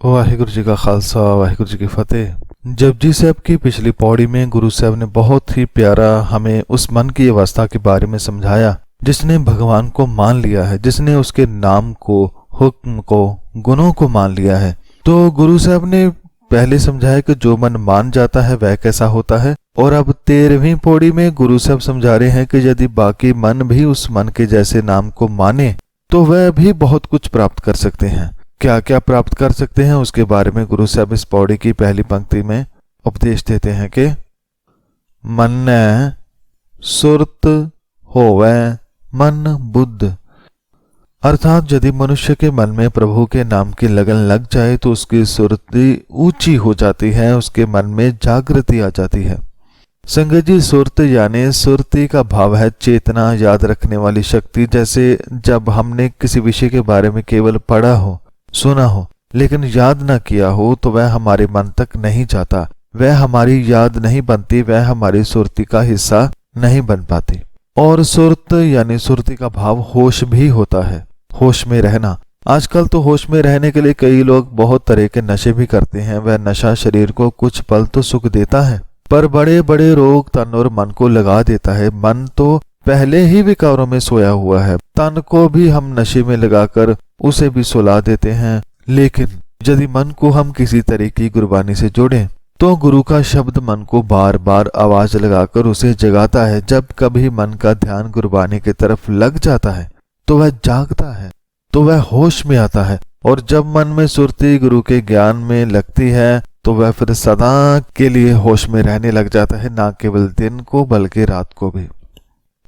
वाहिगुरु जी का खालसा वाहिगुरु जी की फतेह। जपजी साहब की पिछली पौड़ी में गुरु साहब ने बहुत ही प्यारा हमें उस मन की अवस्था के बारे में समझाया जिसने भगवान को मान लिया है, जिसने उसके नाम को, हुक्म को, गुणों को मान लिया है। तो गुरु साहब ने पहले समझाया कि जो मन मान जाता है वह कैसा होता है, और अब 13वीं पौड़ी में गुरु साहब समझा रहे हैं कि यदि बाकी मन भी उस मन के जैसे नाम को माने तो वह भी बहुत कुछ प्राप्त कर सकते हैं। क्या क्या प्राप्त कर सकते हैं उसके बारे में गुरु साहब इस पौड़ी की पहली पंक्ति में उपदेश देते हैं कि मन्नै सुरत होवै मन बुद्ध, अर्थात यदि मनुष्य के मन में प्रभु के नाम की लगन लग जाए तो उसकी सुरती ऊंची हो जाती है, उसके मन में जागृति आ जाती है। संगत जी, सुरत यानी सुरती का भाव है चेतना, याद रखने वाली शक्ति। जैसे जब हमने किसी विषय के बारे में केवल पढ़ा हो, सुना हो, लेकिन याद ना किया हो तो वह हमारे मन तक नहीं जाता, वह हमारी याद नहीं बनती, वह हमारी सुरती का हिस्सा नहीं बन पाती। और सुरत यानी सुरती का भाव होश भी होता है, होश में रहना। आजकल तो होश में रहने के लिए कई लोग बहुत तरह के नशे भी करते हैं। वह नशा शरीर को कुछ पल तो सुख देता है, पर बड़े बड़े रोग तन और मन को लगा देता है। मन तो पहले ही विकारों में सोया हुआ है, तन को भी हम नशे में लगाकर उसे भी सुला देते हैं। लेकिन यदि मन को हम किसी तरह की गुरबानी से जोड़ें तो गुरु का शब्द मन को बार बार आवाज लगाकर उसे जगाता है। जब कभी मन का ध्यान गुरबानी की तरफ लग जाता है तो वह जागता है, तो वह होश में आता है। और जब मन में सुरती गुरु के ज्ञान में लगती है तो वह फिर सदा के लिए होश में रहने लग जाता है, ना केवल दिन को बल्कि रात को भी।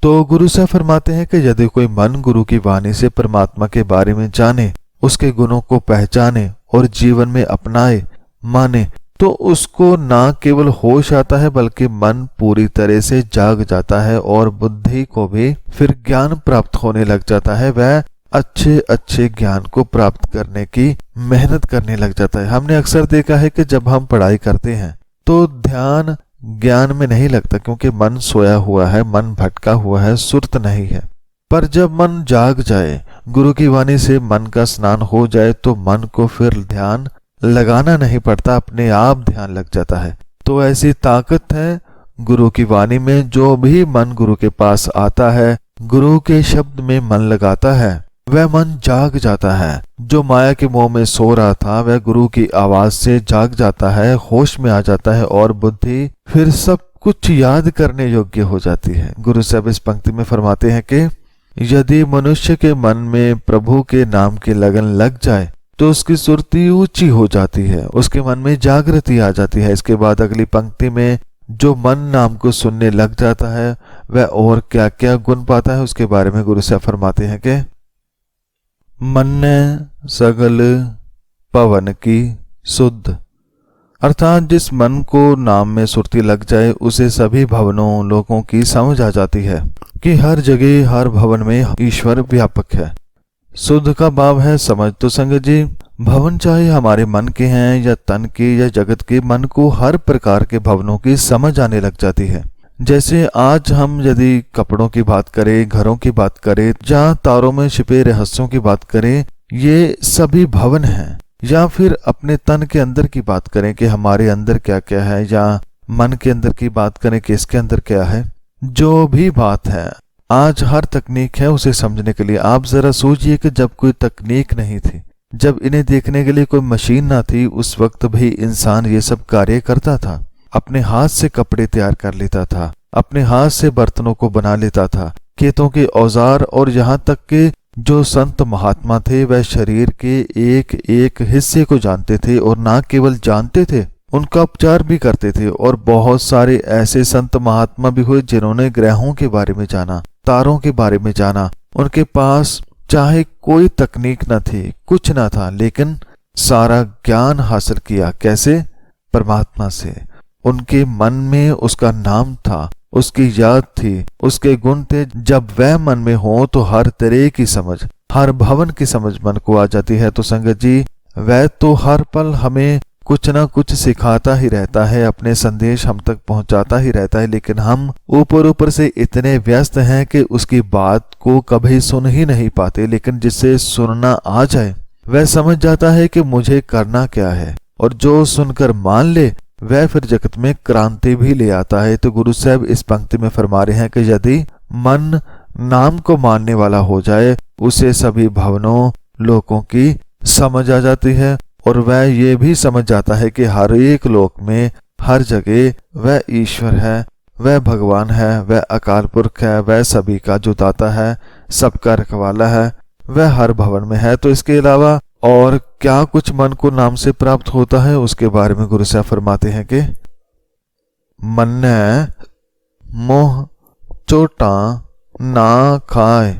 तो गुरु साहब फरमाते हैं कि यदि कोई मन गुरु की वाणी से परमात्मा के बारे में जाने, उसके गुणों को पहचाने और जीवन में अपनाए, माने, तो उसको ना केवल होश आता है बल्कि मन पूरी तरह से जाग जाता है और बुद्धि को भी फिर ज्ञान प्राप्त होने लग जाता है। वह अच्छे अच्छे ज्ञान को प्राप्त करने की मेहनत करने लग जाता है। हमने अक्सर देखा है कि जब हम पढ़ाई करते हैं तो ध्यान ज्ञान में नहीं लगता, क्योंकि मन सोया हुआ है, मन भटका हुआ है, सुरत नहीं है। पर जब मन जाग जाए, गुरु की वाणी से मन का स्नान हो जाए तो मन को फिर ध्यान लगाना नहीं पड़ता, अपने आप ध्यान लग जाता है। तो ऐसी ताकत है गुरु की वाणी में। जो भी मन गुरु के पास आता है, गुरु के शब्द में मन लगाता है, वह मन जाग जाता है। जो माया के मोह में सो रहा था वह गुरु की आवाज से जाग जाता है, होश में आ जाता है और बुद्धि फिर सब कुछ याद करने योग्य हो जाती है। गुरु साहब इस पंक्ति में फरमाते हैं कि यदि मनुष्य के मन में प्रभु के नाम की लगन लग जाए तो उसकी सुरती ऊंची हो जाती है, उसके मन में जागृति आ जाती है। इसके बाद अगली पंक्ति में जो मन नाम को सुनने लग जाता है वह और क्या क्या गुण पाता है उसके बारे में गुरु साहब फरमाते हैं कि मन्नै सगल पवन की शुद्ध, अर्थात जिस मन को नाम में सुरती लग जाए उसे सभी भवनों लोगों की समझ आ जाती है कि हर जगह हर भवन में ईश्वर व्यापक है। शुद्ध का भाव है समझ। तो संगत जी, भवन चाहे हमारे मन के हैं या तन के या जगत के, मन को हर प्रकार के भवनों की समझ आने लग जाती है। जैसे आज हम यदि कपड़ों की बात करें, घरों की बात करें, जहाँ तारों में छिपे रहस्यों की बात करें, ये सभी भवन हैं। या फिर अपने तन के अंदर की बात करें कि हमारे अंदर क्या क्या है, या मन के अंदर की बात करें कि इसके अंदर क्या है, जो भी बात है, आज हर तकनीक है उसे समझने के लिए। आप जरा सोचिए कि जब कोई तकनीक नहीं थी, जब इन्हें देखने के लिए कोई मशीन ना थी, उस वक्त भी इंसान ये सब कार्य करता था। अपने हाथ से कपड़े तैयार कर लेता था, अपने हाथ से बर्तनों को बना लेता था, खेतों के औजार, और यहाँ तक कि जो संत महात्मा थे वह शरीर के एक एक हिस्से को जानते थे, और ना केवल जानते थे, उनका उपचार भी करते थे। और बहुत सारे ऐसे संत महात्मा भी हुए जिन्होंने ग्रहों के बारे में जाना, तारों के बारे में जाना। उनके पास चाहे कोई तकनीक न थी, कुछ न था, लेकिन सारा ज्ञान हासिल किया। कैसे? परमात्मा से। उनके मन में उसका नाम था, उसकी याद थी, उसके गुण थे। जब वह मन में हो तो हर तरह की समझ, हर भवन की समझ मन को आ जाती है। तो संगत जी, वह तो हर पल हमें कुछ ना कुछ सिखाता ही रहता है, अपने संदेश हम तक पहुंचाता ही रहता है, लेकिन हम ऊपर ऊपर से इतने व्यस्त हैं कि उसकी बात को कभी सुन ही नहीं पाते। लेकिन जिससे सुनना आ जाए वह समझ जाता है कि मुझे करना क्या है, और जो सुनकर मान ले वह फिर जगत में क्रांति भी ले आता है। तो गुरु साहब इस पंक्ति में फरमा रहे हैं कि यदि मन नाम को मानने वाला हो जाए, उसे सभी भवनों लोकों की समझ आ जाती है, और वह ये भी समझ जाता है कि हर एक लोक में हर जगह वह ईश्वर है, वह भगवान है, वह अकाल पुरख है, वह सभी का जो दाता है, सबका रखवाला है, वह हर भवन में है। तो इसके अलावा और क्या कुछ मन को नाम से प्राप्त होता है, उसके बारे में गुरु साहब फरमाते हैं कि मन्ने मोह चोटा ना खाए।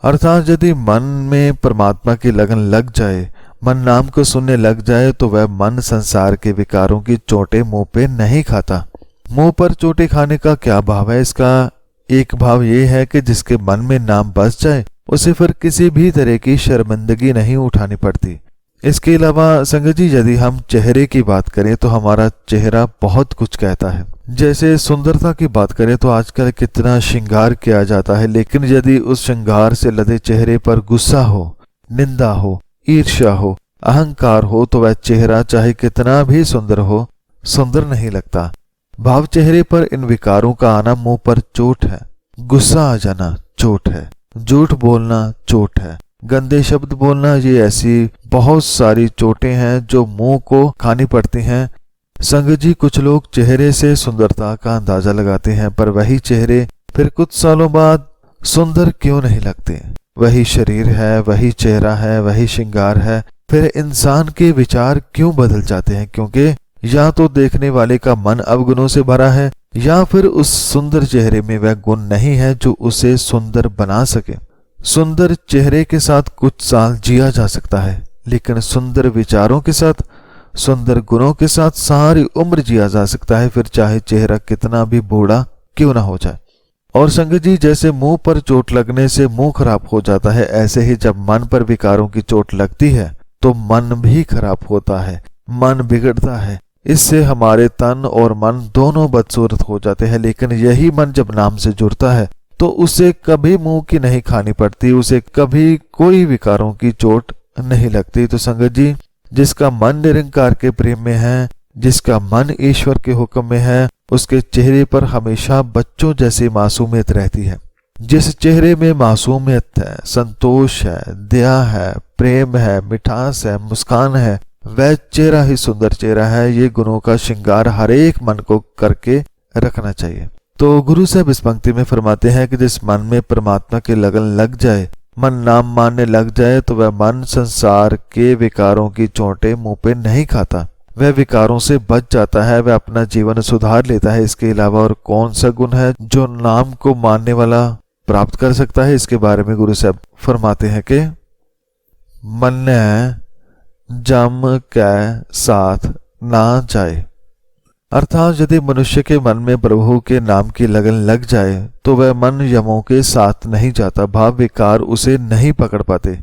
अर्थात यदि मन में परमात्मा की लगन लग जाए, मन नाम को सुनने लग जाए, तो वह मन संसार के विकारों की चोटें मुंह पे नहीं खाता। मुंह पर चोटें खाने का क्या भाव है? इसका एक भाव यह है कि जिसके मन में नाम बस जाए, उसे फिर किसी भी तरह की शर्मिंदगी नहीं उठानी पड़ती। इसके अलावा संगत जी, यदि हम चेहरे की बात करें तो हमारा चेहरा बहुत कुछ कहता है। जैसे सुंदरता की बात करें तो आजकल कितना श्रृंगार किया जाता है, लेकिन यदि उस श्रृंगार से लदे चेहरे पर गुस्सा हो, निंदा हो, ईर्ष्या हो, अहंकार हो, तो वह चेहरा चाहे कितना भी सुंदर हो, सुंदर नहीं लगता। भाव चेहरे पर इन विकारों का आना मुंह पर चोट है, गुस्सा आ जाना चोट है, झूठ बोलना चोट है, गंदे शब्द बोलना, ये ऐसी बहुत सारी चोटें हैं जो मुंह को खानी पड़ती हैं। संगत जी, कुछ लोग चेहरे से सुंदरता का अंदाजा लगाते हैं, पर वही चेहरे फिर कुछ सालों बाद सुंदर क्यों नहीं लगते? वही शरीर है, वही चेहरा है, वही श्रृंगार है, फिर इंसान के विचार क्यों बदल जाते हैं? क्योंकि या तो देखने वाले का मन अवगुणों से भरा है, या फिर उस सुंदर चेहरे में वह गुण नहीं है जो उसे सुंदर बना सके। सुंदर चेहरे के साथ कुछ साल जिया जा सकता है, लेकिन सुंदर विचारों के साथ, सुंदर गुणों के साथ सारी उम्र जिया जा सकता है, फिर चाहे चेहरा कितना भी बूढ़ा क्यों ना हो जाए। और संगत जी, जैसे मुंह पर चोट लगने से मुंह खराब हो जाता है, ऐसे ही जब मन पर विकारों की चोट लगती है तो मन भी खराब होता है, मन बिगड़ता है। इससे हमारे तन और मन दोनों बदसूरत हो जाते हैं। लेकिन यही मन जब नाम से जुड़ता है तो उसे कभी मुंह की नहीं खानी पड़ती, उसे कभी कोई विकारों की चोट नहीं लगती। तो संगत जी, जिसका मन निरंकार के प्रेम में है, जिसका मन ईश्वर के हुक्म में है, उसके चेहरे पर हमेशा बच्चों जैसी मासूमियत रहती है। जिस चेहरे में मासूमियत है, संतोष है, दया है, प्रेम है, मिठास है, मुस्कान है, वह चेहरा ही सुंदर चेहरा है। ये गुणों का श्रृंगार हर एक मन को करके रखना चाहिए। तो गुरु साहब इस पंक्ति में फरमाते हैं कि जिस मन में परमात्मा की लगन लग जाए, मन नाम मानने लग जाए, तो वह मन संसार के विकारों की चोटें मुंह पे नहीं खाता, वह विकारों से बच जाता है, वह अपना जीवन सुधार लेता है। इसके अलावा और कौन सा गुण है जो नाम को मानने वाला प्राप्त कर सकता है? इसके बारे में गुरु साहब फरमाते हैं कि मन्ने जम कै साथ ना जाए। अर्थात यदि मनुष्य के मन में प्रभु के नाम की लगन लग जाए तो वह मन यमों के साथ नहीं जाता, भाव विकार उसे नहीं पकड़ पाते।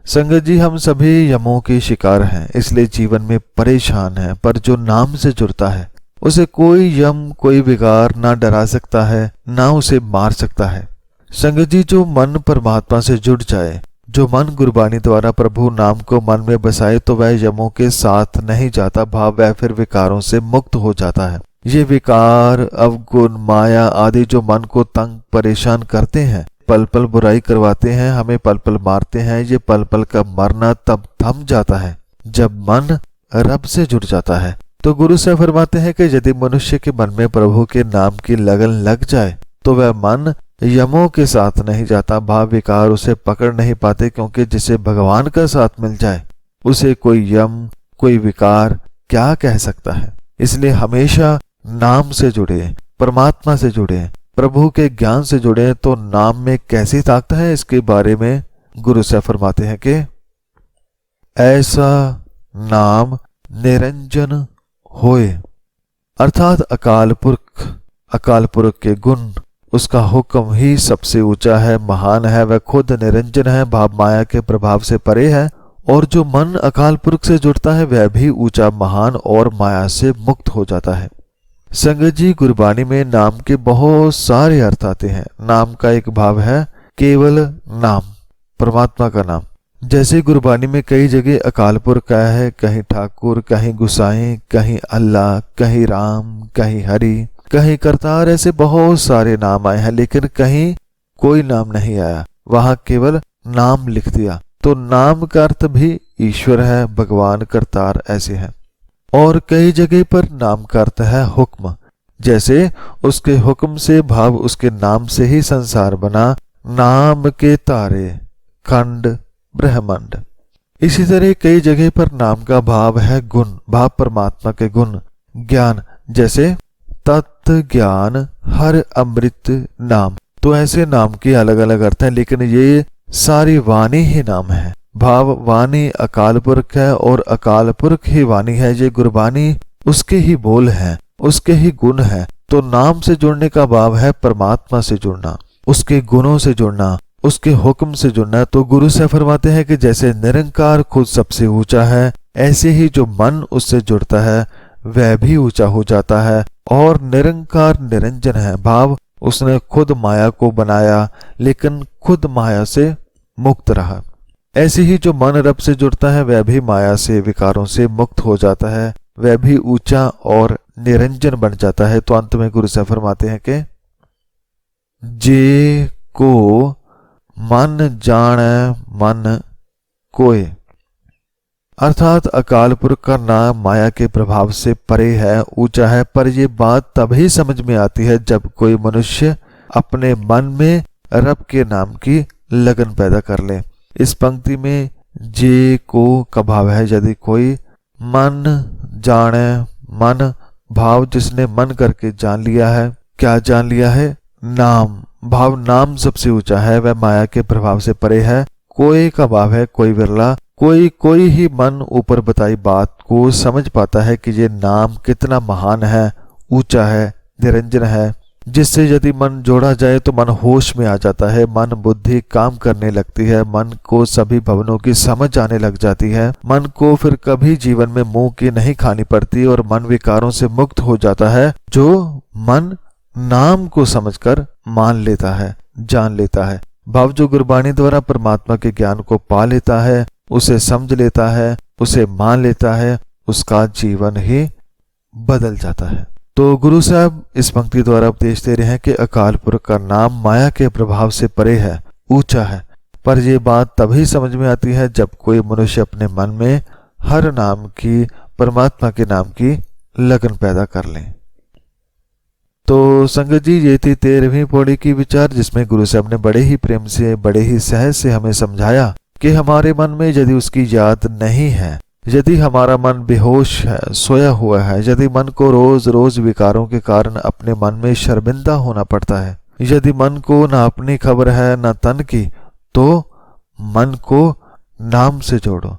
संगत जी, हम सभी यमों के शिकार हैं, इसलिए जीवन में परेशान हैं। पर जो नाम से जुड़ता है उसे कोई यम, कोई विकार ना डरा सकता है, ना उसे मार सकता है। संगत जी, जो मन परमात्मा से जुड़ जाए, जो मन गुरबानी द्वारा प्रभु नाम को मन में बसाए, तो वह यमों के साथ नहीं जाता, भाव वह फिर विकारों से मुक्त हो जाता है। ये विकार, अवगुण, माया आदि जो मन को तंग परेशान करते हैं, पल पल बुराई करवाते हैं, हमें पल पल मारते हैं, ये पल पल का मरना तब थम जाता है जब मन रब से जुड़ जाता है। तो गुरु साहब फरमाते हैं कि यदि मनुष्य के मन में प्रभु के नाम की लगन लग जाए तो वह मन यमों के साथ नहीं जाता, भाव विकार उसे पकड़ नहीं पाते, क्योंकि जिसे भगवान का साथ मिल जाए उसे कोई यम, कोई विकार क्या कह सकता है। इसलिए हमेशा नाम से जुड़े, परमात्मा से जुड़े, प्रभु के ज्ञान से जुड़े। तो नाम में कैसी ताकत है, इसके बारे में गुरु साहब फरमाते हैं कि ऐसा नाम निरंजन होए। अर्थात अकाल पुरख के गुण, उसका हुक्म ही सबसे ऊंचा है, महान है, वह खुद निरंजन है, भाव माया के प्रभाव से परे है। और जो मन अकाल पुरख से जुड़ता है वह भी ऊंचा, महान और माया से मुक्त हो जाता है। संगत जी, गुरबानी में नाम के बहुत सारे अर्थ आते हैं। नाम का एक भाव है केवल नाम, परमात्मा का नाम। जैसे गुरबानी में कई जगह अकाल पुरख आया है, कहीं ठाकुर, कहीं गुसाई, कहीं अल्लाह, कहीं राम, कहीं हरि, कहीं करतार, ऐसे बहुत सारे नाम आए हैं, लेकिन कहीं कोई नाम नहीं आया, वहां केवल नाम लिख दिया। तो नाम का अर्थ भी ईश्वर है, भगवान, करतार ऐसे है। और कई जगह पर नाम का अर्थ है हुक्म, जैसे उसके हुक्म से भाव उसके नाम से ही संसार बना, नाम के तारे खंड ब्रह्मांड। इसी तरह कई जगह पर नाम का भाव है गुण, भाव परमात्मा के गुण, ज्ञान, जैसे तत्व ज्ञान हर अमृत नाम। तो ऐसे नाम के अलग अलग अर्थ हैं, लेकिन ये सारी वाणी ही नाम है। भाव वाणी अकाल पुरख है और अकाल पुरख ही वाणी है। ये गुरबानी उसके ही बोल है, उसके ही गुण है। तो नाम से जुड़ने का भाव है परमात्मा से जुड़ना, उसके गुणों से जुड़ना, उसके हुक्म से जुड़ना। तो गुरु से फरमाते हैं कि जैसे निरंकार खुद सबसे ऊंचा है, ऐसे ही जो मन उससे जुड़ता है वह भी ऊंचा हो जाता है। और निरंकार निरंजन है, भाव उसने खुद माया को बनाया लेकिन खुद माया से मुक्त रहा। ऐसे ही जो मन रब से जुड़ता है वह भी माया से, विकारों से मुक्त हो जाता है, वह भी ऊंचा और निरंजन बन जाता है। तो अंत में गुरु साहब फरमाते हैं कि जे को मन जाने मन कोय, अर्थात अकाल पुरख का नाम माया के प्रभाव से परे है, ऊंचा है। पर यह बात तभी समझ में आती है जब कोई मनुष्य अपने मन में रब के नाम की लगन पैदा कर ले। इस पंक्ति में जे को का भाव है यदि कोई, मन जाने मन भाव जिसने मन करके जान लिया है। क्या जान लिया है? नाम। भाव नाम सबसे ऊंचा है, वह माया के प्रभाव से परे है। कोई का भाव है कोई विरला, कोई ही मन ऊपर बताई बात को समझ पाता है कि ये नाम कितना महान है, ऊंचा है, निरंजन है, जिससे यदि मन जोड़ा जाए तो मन होश में आ जाता है, मन बुद्धि काम करने लगती है, मन को सभी भवनों की समझ आने लग जाती है, मन को फिर कभी जीवन में मुंह की नहीं खानी पड़ती और मन विकारों से मुक्त हो जाता है। जो मन नाम को समझकर मान लेता है, जान लेता है। भाव जो गुरबाणी द्वारा परमात्मा के ज्ञान को पा लेता है, उसे समझ लेता है, उसे मान लेता है, उसका जीवन ही बदल जाता है। तो गुरु साहब इस पंक्ति द्वारा उपदेश दे रहे हैं कि अकाल पुरख का नाम माया के प्रभाव से परे है, ऊंचा है। पर यह बात तभी समझ में आती है जब कोई मनुष्य अपने मन में हर नाम की, परमात्मा के नाम की लगन पैदा कर ले। तो संगत जी, ये थी 13वीं पौड़ी की विचार, जिसमें गुरु साहब ने बड़े ही प्रेम से, बड़े ही सहज से हमें समझाया कि हमारे मन में यदि उसकी याद नहीं है, यदि हमारा मन बेहोश है, सोया हुआ है, यदि मन को रोज रोज विकारों के कारण अपने मन में शर्मिंदा होना पड़ता है, यदि मन को ना अपनी खबर है ना तन की, तो मन को नाम से जोड़ो,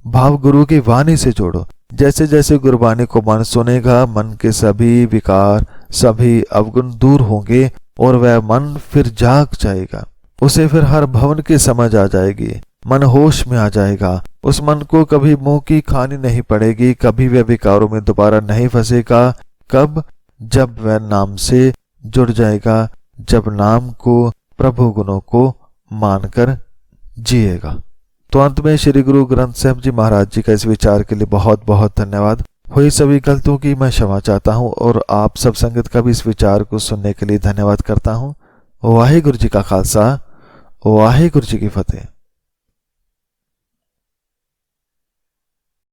भाव गुरु की वाणी से जोड़ो। जैसे जैसे गुरबानी को मन सुनेगा, मन के सभी विकार, सभी अवगुण दूर होंगे और वह मन फिर जाग जाएगा। उसे फिर हर भवन की समझ आ जाएगी, मन होश में आ जाएगा। उस मन को कभी मुंह की खानी नहीं पड़ेगी, कभी वह विकारों में दोबारा नहीं फंसेगा। कब? जब वह नाम से जुड़ जाएगा, जब नाम को, प्रभु गुणों को मानकर जिएगा। तो अंत में श्री गुरु ग्रंथ साहिब जी महाराज जी का इस विचार के लिए बहुत बहुत धन्यवाद। हुई सभी गलतियों की मैं क्षमा चाहता हूँ और आप सब संगत का भी इस विचार को सुनने के लिए धन्यवाद करता हूँ। वाहिगुरु जी का खालसा, वाहिगुरु जी की फतेह।